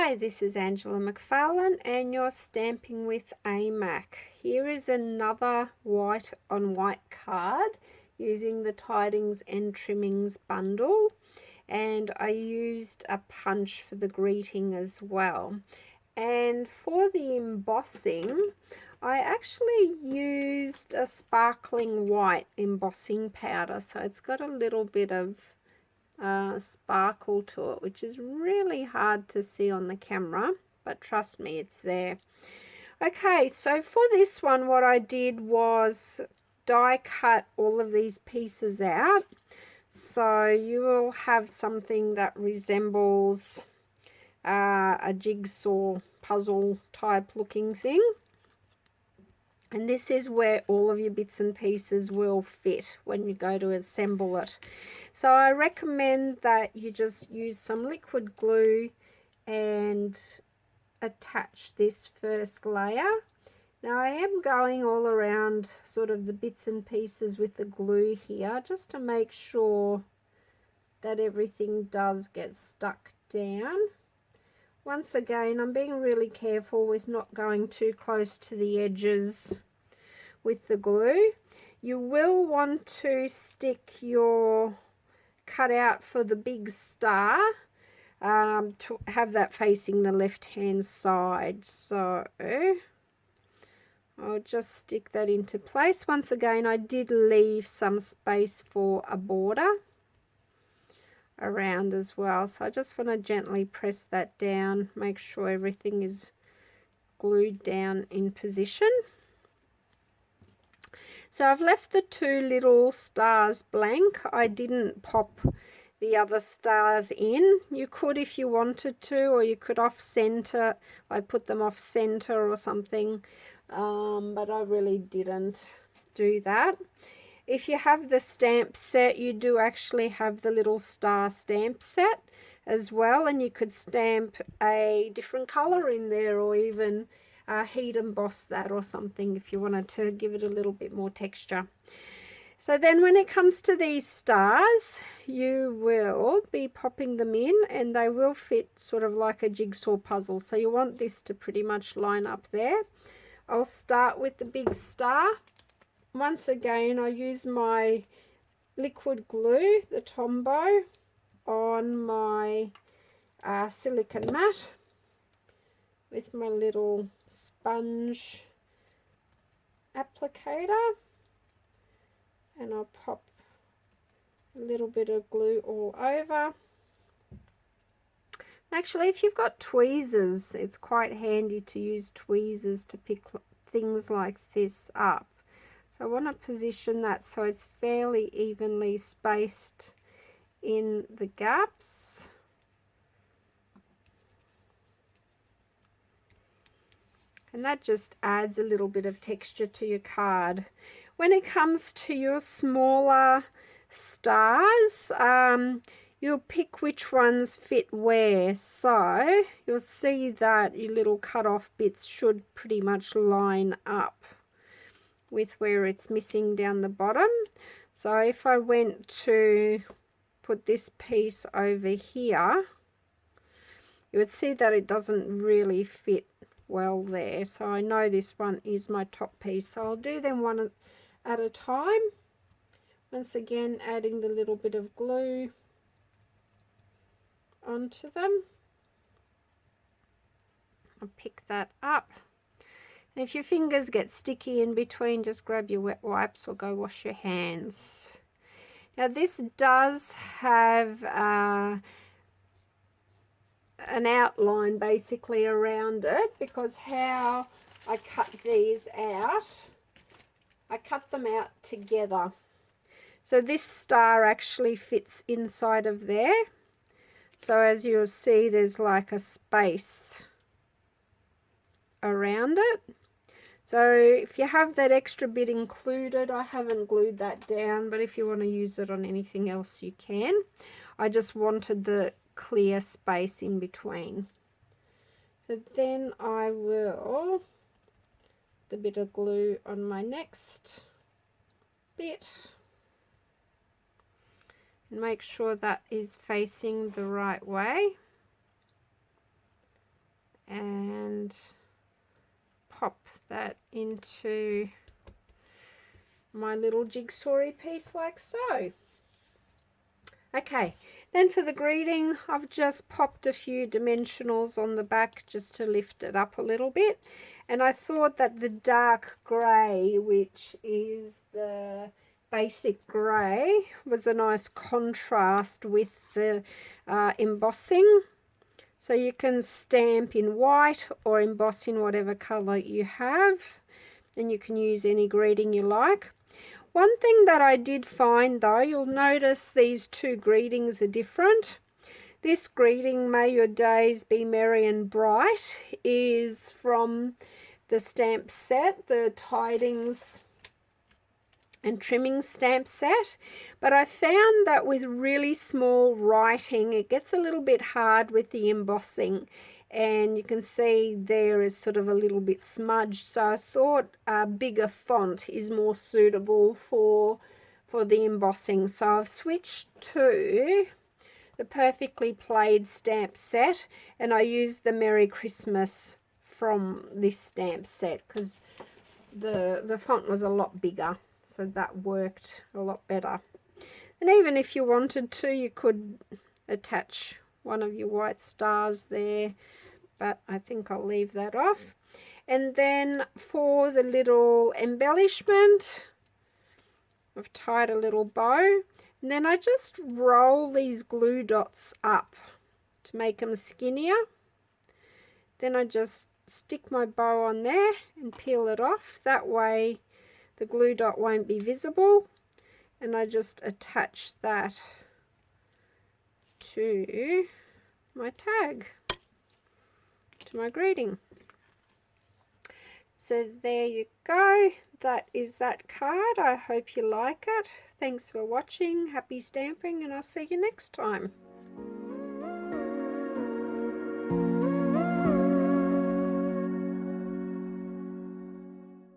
Hi, this is Angela McFarlane and you're stamping with AMAC. Here is another white on white card using the Tidings and Trimmings bundle, and I used a punch for the greeting as well. And for the embossing, I actually used a sparkling white embossing powder, so it's got a little bit of sparkle to it, which is really hard to see on the camera, but trust me, it's there. Okay, so for this one, what I did was die cut all of these pieces out, so you will have something that resembles a jigsaw puzzle type looking thing. And this is where all of your bits and pieces will fit when you go to assemble it. So I recommend that you just use some liquid glue and attach this first layer. Now I am going all around sort of the bits and pieces with the glue here, just to make sure that everything does get stuck down. Once again, I'm being really careful with not going too close to the edges with the glue. You will want to stick your cutout for the big star to have that facing the left hand side. So I'll just stick that into place. Once again, I did leave some space for a border around as well, so I just want to gently press that down, make sure everything is glued down in position. So I've left the two little stars blank. I didn't pop the other stars in. You could if you wanted to, or you could off center, like put them off center or something, but I really didn't do that. If you have the stamp set, you do actually have the little star stamp set as well, and you could stamp a different color in there, or even heat emboss that or something if you wanted to give it a little bit more texture. So then when it comes to these stars, you will be popping them in, and they will fit sort of like a jigsaw puzzle. So you want this to pretty much line up there. I'll start with the big star. Once again, I use my liquid glue, the Tombow, on my silicone mat with my little sponge applicator, and I'll pop a little bit of glue all over. Actually, if you've got tweezers, it's quite handy to use tweezers to pick things like this up. So I want to position that so it's fairly evenly spaced in the gaps. And that just adds a little bit of texture to your card. When it comes to your smaller stars, you'll pick which ones fit where. So you'll see that your little cut off bits should pretty much line up with where it's missing down the bottom. So if I went to put this piece over here, you would see that it doesn't really fit well there. So I know this one is my top piece, so I'll do them one at a time. Once again, adding the little bit of glue onto them. I'll pick that up. And if your fingers get sticky in between, just grab your wet wipes or go wash your hands. Now this does have an outline basically around it, because how I cut these out, I cut them out together. So this star actually fits inside of there. So as you'll see, there's like a space around it. So if you have that extra bit included, I haven't glued that down, but if you want to use it on anything else, you can. I just wanted the clear space in between. So then I will put a bit of glue on my next bit and make sure that is facing the right way. and pop that into my little jigsaw piece like so. Okay, then for the greeting, I've just popped a few dimensionals on the back just to lift it up a little bit. And I thought that the dark grey, which is the basic grey, was a nice contrast with the embossing. So you can stamp in white or emboss in whatever colour you have. And you can use any greeting you like. One thing that I did find though, you'll notice these two greetings are different. This greeting, may your days be merry and bright, is from the stamp set, the Tidings and Trimmings stamp set. But I found that with really small writing, it gets a little bit hard with the embossing. And you can see there is sort of a little bit smudged. So I thought a bigger font is more suitable for the embossing. So I've switched to the Perfectly Played stamp set, and I used the Merry Christmas from this stamp set because the font was a lot bigger. So that worked a lot better. And even if you wanted to, you could attach one of your white stars there, but I think I'll leave that off. And then for the little embellishment, I've tied a little bow, and then I just roll these glue dots up to make them skinnier. Then I just stick my bow on there and peel it off. That way the glue dot won't be visible, and I just attach that to my tag, to my greeting. So there you go, that is that card. I hope you like it. Thanks for watching, happy stamping, and I'll see you next time.